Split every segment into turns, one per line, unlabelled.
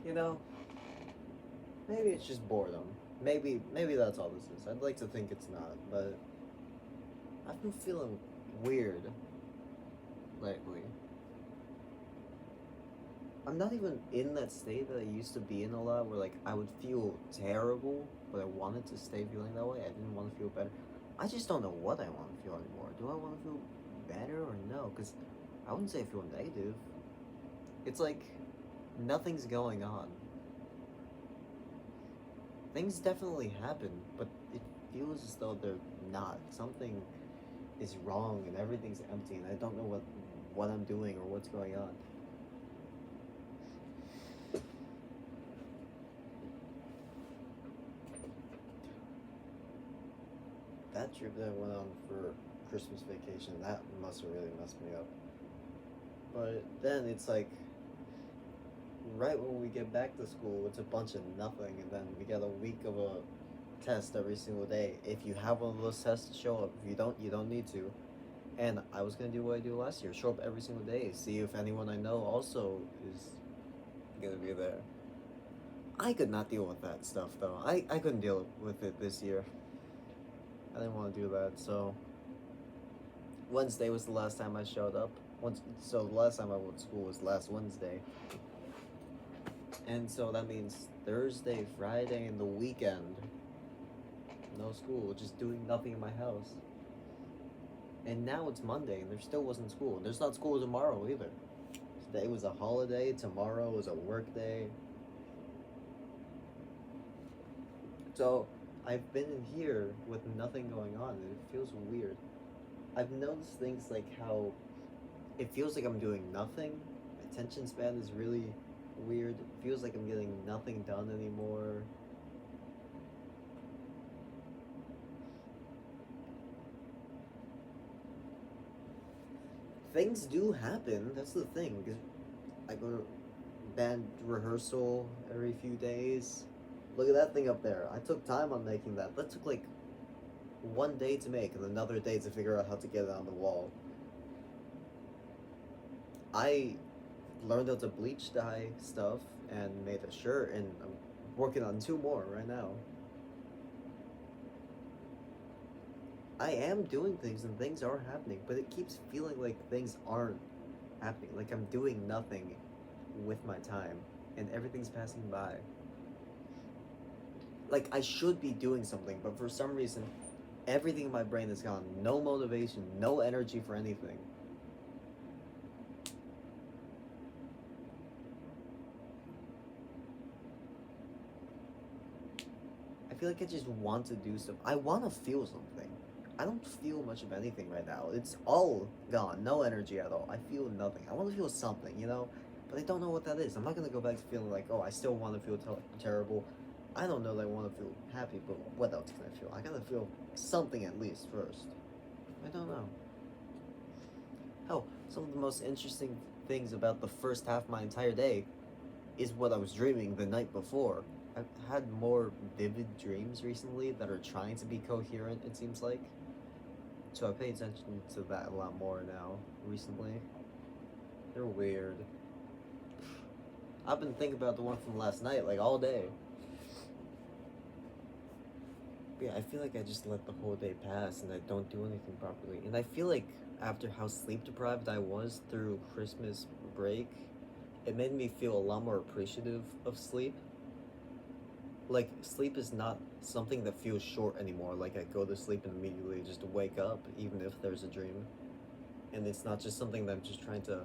You know, maybe it's just boredom. Maybe that's all this is. I'd like to think it's not, but I've been feeling weird lately. I'm not even in that state that I used to be in a lot, where like I would feel terrible, but I wanted to stay feeling that way. I didn't want to feel better. I just don't know what I want to feel anymore. Do I want to feel better or no? Because I wouldn't say I feel negative. It's like nothing's going on. Things definitely happen, but it feels as though they're not. Something is wrong and everything's empty, and I don't know what I'm doing or what's going on. That trip that I went on for Christmas vacation, that must have really messed me up. But then it's like right when we get back to school, it's a bunch of nothing, and then we get a week of a test every single day. If you have one of those tests to show up, if you don't need to. And I was gonna do what I do last year: show up every single day, see if anyone I know also is gonna be there. I could not deal with that stuff though. I couldn't deal with it this year. I didn't want to do that. So Wednesday was the last time I showed up. So the last time I went to school was last Wednesday, and so that means Thursday, Friday, and the weekend, no school, just doing nothing in my house. And now it's Monday, and there still wasn't school. There's not school tomorrow either. Today was a holiday. Tomorrow is a work day. So I've been in here with nothing going on, and it feels weird. I've noticed things like how it feels like I'm doing nothing. My attention span is really weird. It feels like I'm getting nothing done anymore. Things do happen. That's the thing. Because I go to band rehearsal every few days. Look at that thing up there. I took time on making that. That took like one day to make and another day to figure out how to get it on the wall. I learned how to bleach dye stuff and made a shirt, and I'm working on two more right now. I am doing things and things are happening, but it keeps feeling like things aren't happening. Like I'm doing nothing with my time and everything's passing by. Like I should be doing something, but for some reason, everything in my brain is gone. No motivation, no energy for anything. I feel like I just want to do stuff. I want to feel something. I don't feel much of anything right now. It's all gone. No energy at all. I feel nothing. I want to feel something, you know? But I don't know what that is. I'm not going to go back to feeling like, oh, I still want to feel terrible. I don't know that I want to feel happy, but what else can I feel? I gotta feel something at least first. I don't know. Hell, some of the most interesting things about the first half of my entire day is what I was dreaming the night before. I've had more vivid dreams recently that are trying to be coherent, it seems like. So I pay attention to that a lot more now, recently. They're weird. I've been thinking about the one from last night, like, all day. But yeah, I feel like I just let the whole day pass and I don't do anything properly. And I feel like after how sleep deprived I was through Christmas break, it made me feel a lot more appreciative of sleep. Like sleep is not something that feels short anymore. Like I go to sleep and immediately just wake up, even if there's a dream, and it's not just something that I'm just trying to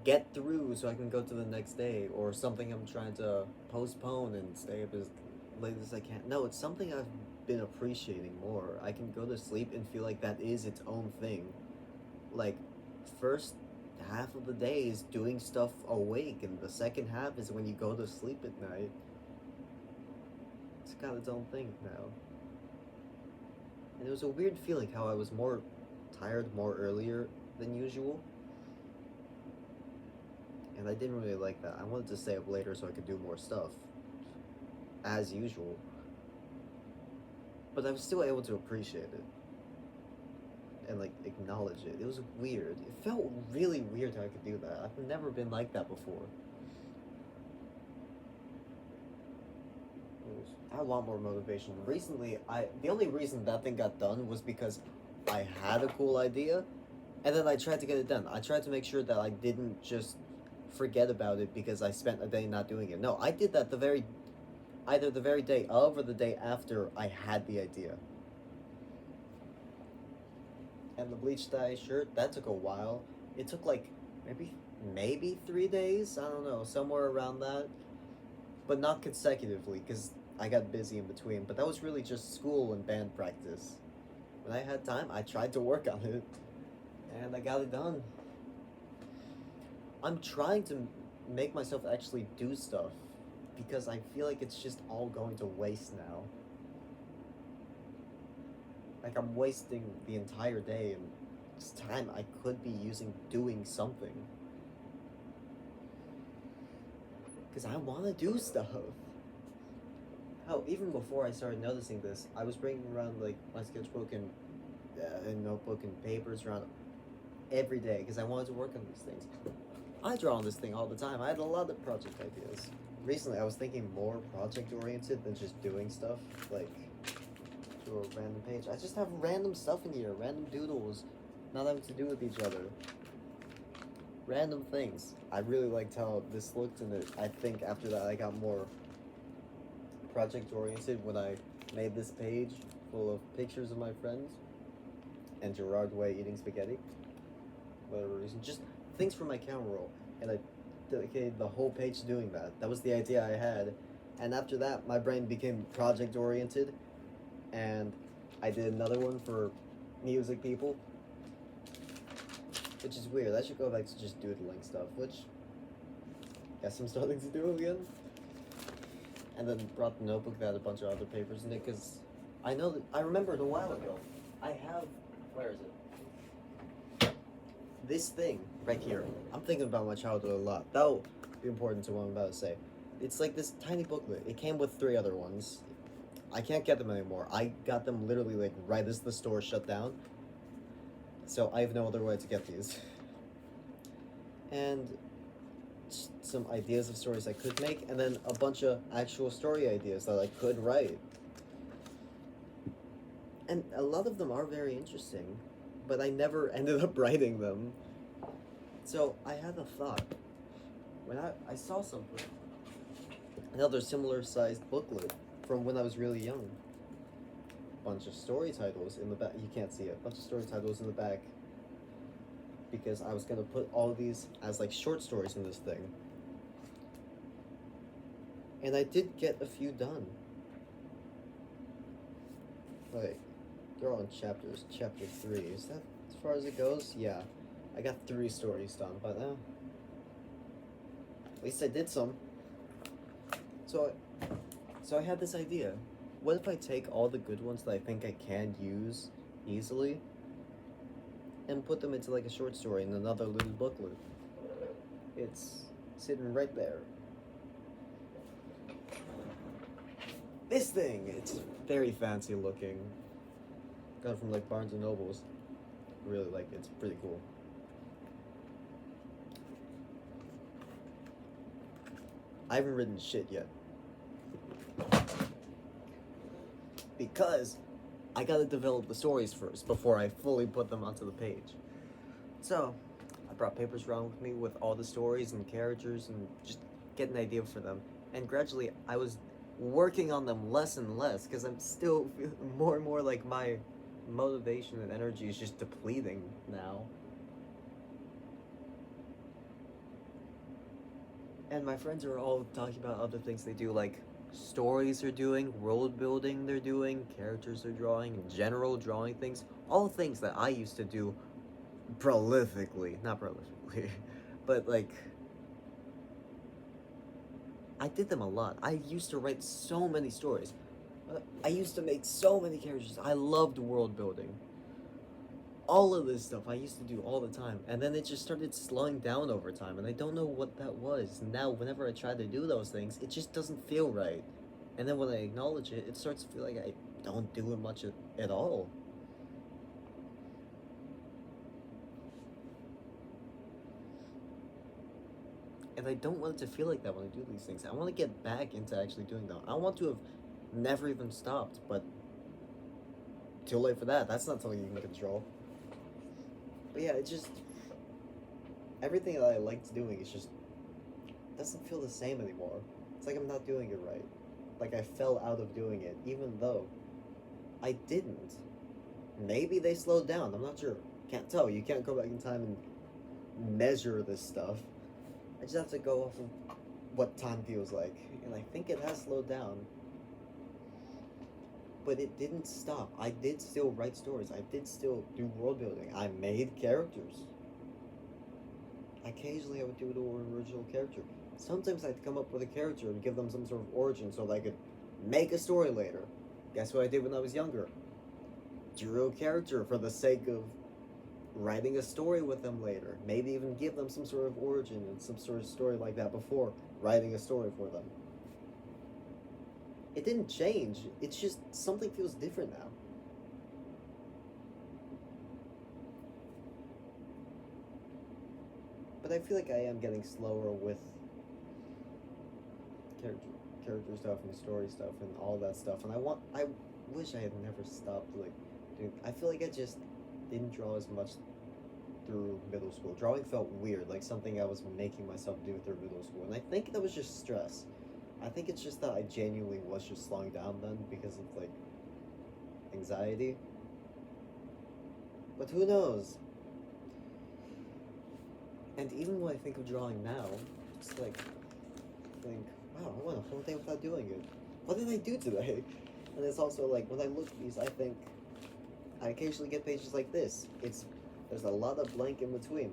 get through so I can go to the next day, or something I'm trying to postpone and stay up as late as I can. No, it's something I've been appreciating more. I can go to sleep and feel like that is its own thing. Like first half of the day is doing stuff awake, and the second half is when you go to sleep at night. It's got its own thing now. And it was a weird feeling how I was more tired more earlier than usual. And I didn't really like that. I wanted to stay up later so I could do more stuff. As usual. But I was still able to appreciate it. And like acknowledge it. It was weird. It felt really weird how I could do that. I've never been like that before. I want more motivation. Recently, the only reason that thing got done was because I had a cool idea, and then I tried to get it done. I tried to make sure that I didn't just forget about it because I spent a day not doing it. No, I did that either the very day of or the day after I had the idea. And the bleach dye shirt, that took a while. It took like maybe 3 days. I don't know, somewhere around that, but not consecutively because I got busy in between. But that was really just school and band practice. When I had time, I tried to work on it, and I got it done. I'm trying to make myself actually do stuff because I feel like it's just all going to waste now. Like I'm wasting the entire day and it's time I could be using doing something. Because I want to do stuff. Hell, even before I started noticing this, I was bringing around like my sketchbook and notebook and papers around every day because I wanted to work on these things. I draw on this thing all the time. I had a lot of project ideas. Recently, I was thinking more project oriented than just doing stuff like to a random page. I just have random stuff in here, random doodles, not having to do with each other. Random things. I really liked how this looked, and I think after that I got more project oriented when I made this page full of pictures of my friends and Gerard Way eating spaghetti. Whatever reason, just things from my camera roll, and I dedicated the whole page to doing that. That was the idea I had, and after that, my brain became project oriented, and I did another one for music people, which is weird. I should go back to just doodling stuff, which I guess I'm starting to do again. And then brought the notebook that had a bunch of other papers in it, because I know that I remembered a while ago. I have, where is it? This thing right here. I'm thinking about my childhood a lot. That'll be important to what I'm about to say. It's like this tiny booklet. It came with 3 other ones. I can't get them anymore. I got them literally like right as the store shut down. So I have no other way to get these. And some ideas of stories I could make, and then a bunch of actual story ideas that I could write. And a lot of them are very interesting, but I never ended up writing them. So I had a thought. When I saw something, another similar sized booklet from when I was really young. Bunch of story titles in the back. You can't see it. Bunch of story titles in the back. Because I was gonna put all of these as like short stories in this thing. And I did get a few done. Like, they're all in chapters. Chapter 3. Is that as far as it goes? Yeah. I got 3 stories done by now. At least I did some. So I had this idea. What if I take all the good ones that I think I can use easily and put them into like a short story in another little booklet? It's sitting right there. This thing, it's very fancy looking. Got it from like Barnes and Nobles. Really like it. It's pretty cool. I haven't written shit yet. Because I gotta develop the stories first before I fully put them onto the page. So, I brought papers around with me with all the stories and characters and just get an idea for them. And gradually, I was working on them less and less because I'm still feeling more and more like my motivation and energy is just depleting now. And my friends are all talking about other things they do, like stories they're doing, world building they're doing, characters they're drawing, in general drawing things. All things that I used to do prolifically. Not prolifically, but like I did them a lot. I used to write so many stories. I used to make so many characters. I loved world building. All of this stuff I used to do all the time. And then it just started slowing down over time. And I don't know what that was. Now, whenever I try to do those things, it just doesn't feel right. And then when I acknowledge it, it starts to feel like I don't do it much at all. And I don't want it to feel like that when I do these things. I want to get back into actually doing them. I want to have never even stopped, but too late for that. That's not something you can control. But yeah, it just everything that I liked doing is just doesn't feel the same anymore. It's like I'm not doing it right. Like I fell out of doing it, even though I didn't. Maybe they slowed down. I'm not sure. Can't tell. You can't go back in time and measure this stuff. I just have to go off of what time feels like, and I think it has slowed down. But it didn't stop. I did still write stories. I did still do world building. I made characters. Occasionally, I would do an original character. Sometimes I'd come up with a character and give them some sort of origin so that I could make a story later. Guess what I did when I was younger? Drew a character for the sake of writing a story with them later. Maybe even give them some sort of origin and some sort of story like that before writing a story for them. It didn't change. It's just something feels different now. But I feel like I am getting slower with character stuff and story stuff and all that stuff. And I wish I had never stopped I feel like I just didn't draw as much through middle school. Drawing felt weird, like something I was making myself do through middle school. And I think that was just stress. I think it's just that I genuinely was just slowing down then because of anxiety. But who knows? And even when I think of drawing now, it's think, wow, I went a whole day without doing it. What did I do today? And it's also when I look at these, I think I occasionally get pages like this. There's a lot of blank in between.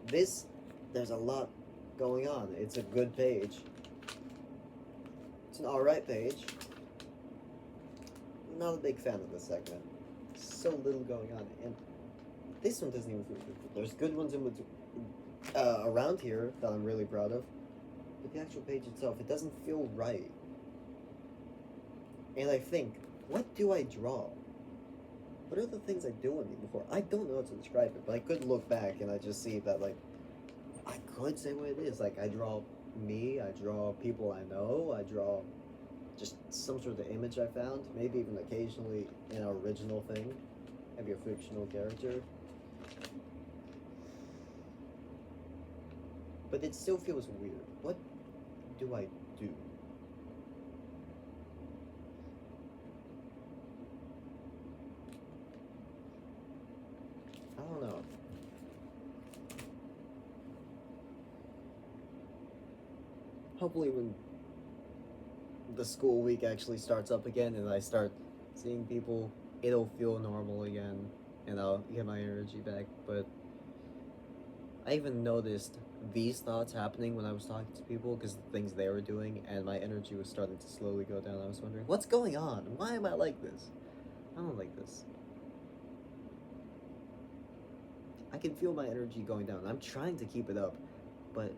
This, there's a lot going on. It's a good page. It's an alright page. Not a big fan of this segment. So little going on. And this one doesn't even feel good. There's good ones in between, around here that I'm really proud of. But the actual page itself, it doesn't feel right. And I think, what do I draw? What are the things I do in me before? I don't know how to describe it, but I could look back and I just see that, I could say what it is. I draw me, I draw people I know, I draw just some sort of image I found, maybe even occasionally an original thing, maybe a fictional character. But it still feels weird. What do I do? I don't know. Hopefully when the school week actually starts up again and I start seeing people, it'll feel normal again and I'll get my energy back. But I even noticed these thoughts happening when I was talking to people because the things they were doing, and my energy was starting to slowly go down. I was wondering, what's going on? Why am I like this? I don't like this. I can feel my energy going down. I'm trying to keep it up, but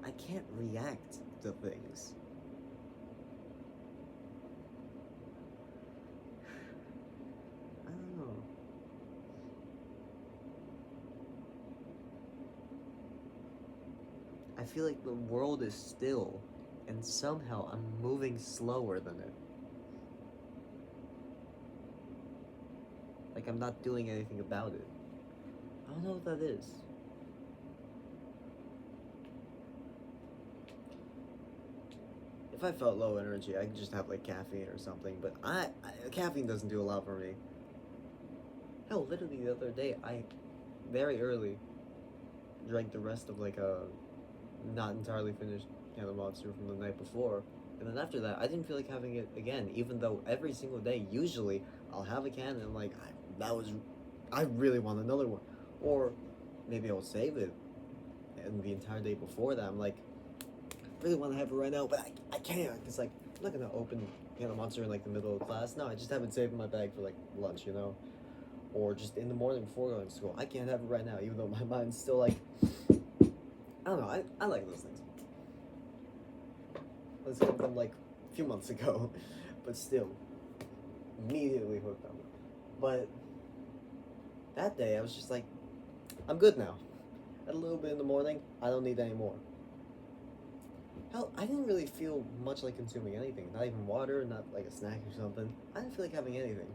I can't react to things. I don't know. I feel like the world is still, and somehow I'm moving slower than it. Like I'm not doing anything about it. I don't know what that is. If I felt low energy, I could just have caffeine or something, but caffeine doesn't do a lot for me. Hell, literally the other day, I very early drank the rest of a not entirely finished can of Monster from the night before, and then after that, I didn't feel like having it again, even though every single day, usually, I'll have a can and I'm like, I really want another one. Or maybe I'll save it, and the entire day before that, I'm like, I really want to have it right now, but I can't, because I'm not going to open can of Monster in the middle of class. No, I just have it saved in my bag for lunch, or just in the morning before going to school. I can't have it right now, even though my mind's still I don't know, I like those things. Let's get them a few months ago, but still, immediately hooked on them. But that day, I was just I'm good now. Had a little bit in the morning, I don't need any more. Hell, I didn't really feel much like consuming anything. Not even water, not like a snack or something. I didn't feel like having anything.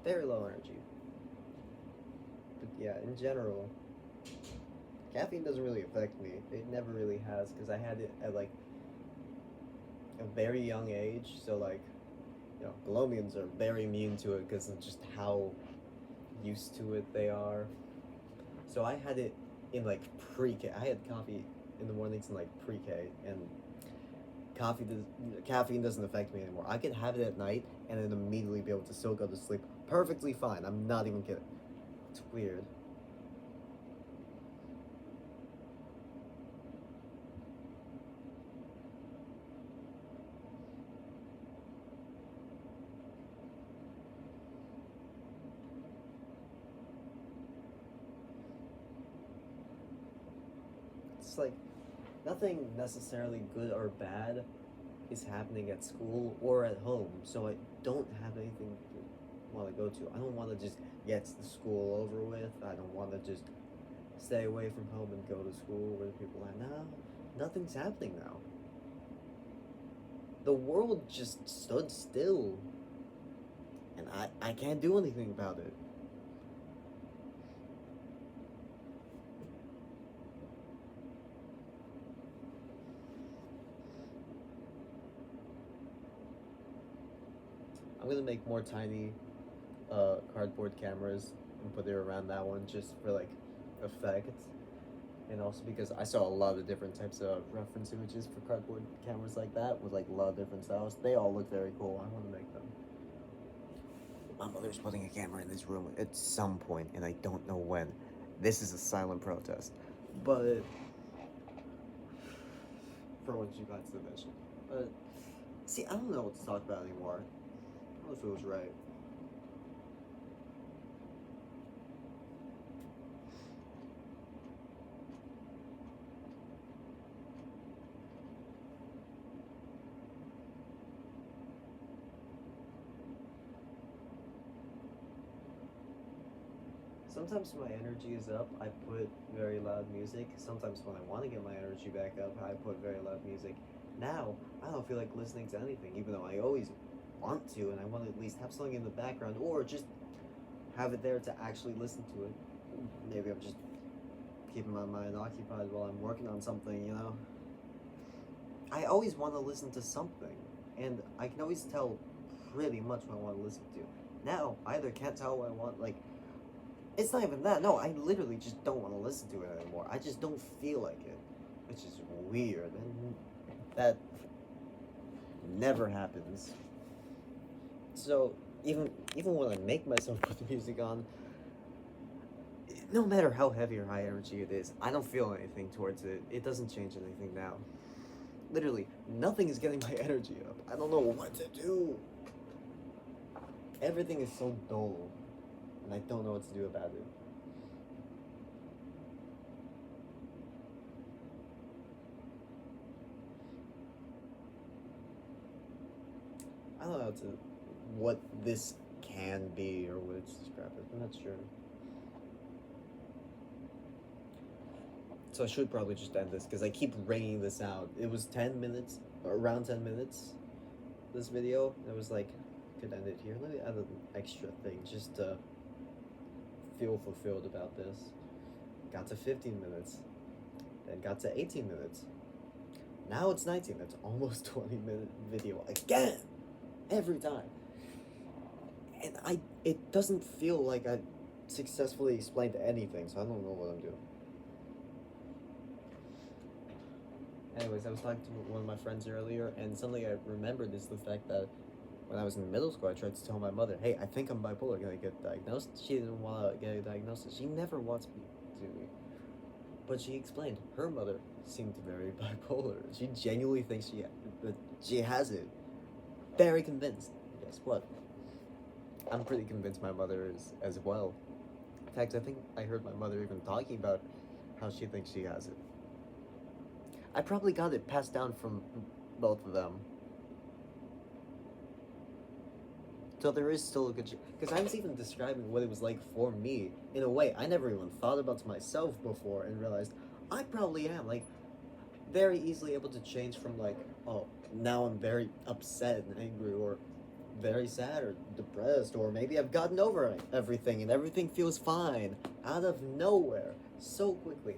Very low energy. But yeah, in general, caffeine doesn't really affect me. It never really has, because I had it at like a very young age. So like, Colombians are very immune to it because of just how used to it they are. So I had it in like pre-K. I had coffee in the mornings in like pre-K, and caffeine doesn't affect me anymore. I could have it at night and then immediately be able to still go to sleep perfectly fine. I'm not even kidding. It's weird. It's like nothing necessarily good or bad is happening at school or at home, so I don't have anything to want to go to. I don't want to just get the school over with. I don't want to just stay away from home and go to school where the people are now. Nothing's happening now. The world just stood still, and I can't do anything about it. I'm gonna make more tiny cardboard cameras and put it around that one just for like effect, and also because I saw a lot of different types of reference images for cardboard cameras like that with like a lot of different styles. They all look very cool. I want to make them. My mother's putting a camera in this room at some point, and I don't know when. This is a silent protest, but for what you guys to mention. But see, I don't know what to talk about anymore. I don't know if it was right. Sometimes when my energy is up, I put very loud music. Sometimes when I want to get my energy back up, I put very loud music. Now, I don't feel like listening to anything, even though I always want to, and I want to at least have something in the background, or just have it there to actually listen to it. Maybe I'm just keeping my mind occupied while I'm working on something. I always want to listen to something, and I can always tell pretty much what I want to listen to. Now, I either can't tell what I want, like, it's not even that. No, I literally just don't want to listen to it anymore. I just don't feel like it, which is weird, and that never happens. So even when I make myself put the music on, no matter how heavy or high energy it is, I don't feel anything towards it. It doesn't change anything now. Literally, nothing is getting my energy up. I don't know what to do. Everything is so dull, and I don't know what to do about it. I don't know what this can be or what it's described as. I'm not sure. So I should probably just end this because I keep ringing this out. It was 10 minutes, around 10 minutes, this video. It was like, could end it here. Let me add an extra thing just to feel fulfilled about this. Got to 15 minutes, then got to 18 minutes. Now it's 19. That's almost 20-minute video again, every time. And it doesn't feel like I successfully explained anything, so I don't know what I'm doing. Anyways, I was talking to one of my friends earlier, and something I remembered is the fact that when I was in middle school, I tried to tell my mother, hey, I think I'm bipolar, can I get diagnosed? She didn't want to get a diagnosis. She never wants me to. But she explained her mother seemed very bipolar. She genuinely thinks that she has it. Very convinced. Guess what? I'm pretty convinced my mother is as well. In fact, I think I heard my mother even talking about how she thinks she has it. I probably got it passed down from both of them. So there is still a good chance. Because I was even describing what it was like for me in a way I never even thought about to myself before and realized I probably am. Like, very easily able to change from like, oh, now I'm very upset and angry, or very sad or depressed, or maybe I've gotten over everything and everything feels fine out of nowhere so quickly.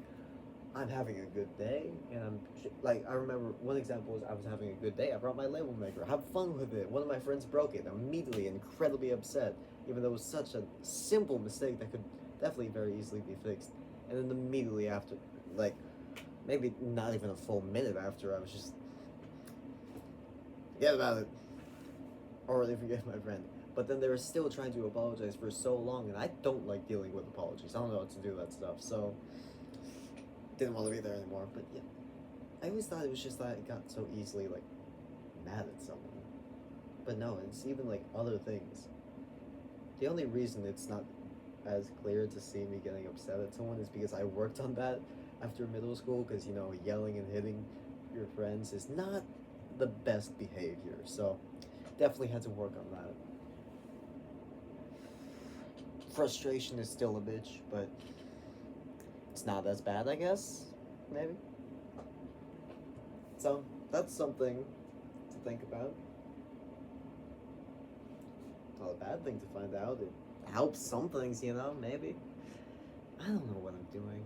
I'm having a good day, and like, I remember one example was I was having a good day. I brought my label maker, have fun with it. One of my friends broke it, immediately incredibly upset, even though it was such a simple mistake that could definitely very easily be fixed. And then immediately after, like, maybe not even a full minute after, I was just, forget about it, or they forget my friend. But then they were still trying to apologize for so long, and I don't like dealing with apologies. I don't know what to do with that stuff, so didn't want to be there anymore. But yeah, I always thought it was just that I got so easily like mad at someone. But no, it's even like other things. The only reason it's not as clear to see me getting upset at someone is because I worked on that after middle school, because you know, yelling and hitting your friends is not the best behavior. So definitely had to work on that. Frustration is still a bitch, but it's not as bad, I guess. Maybe. So that's something to think about. Not a bad thing to find out. It helps some things, you know, maybe. I don't know what I'm doing.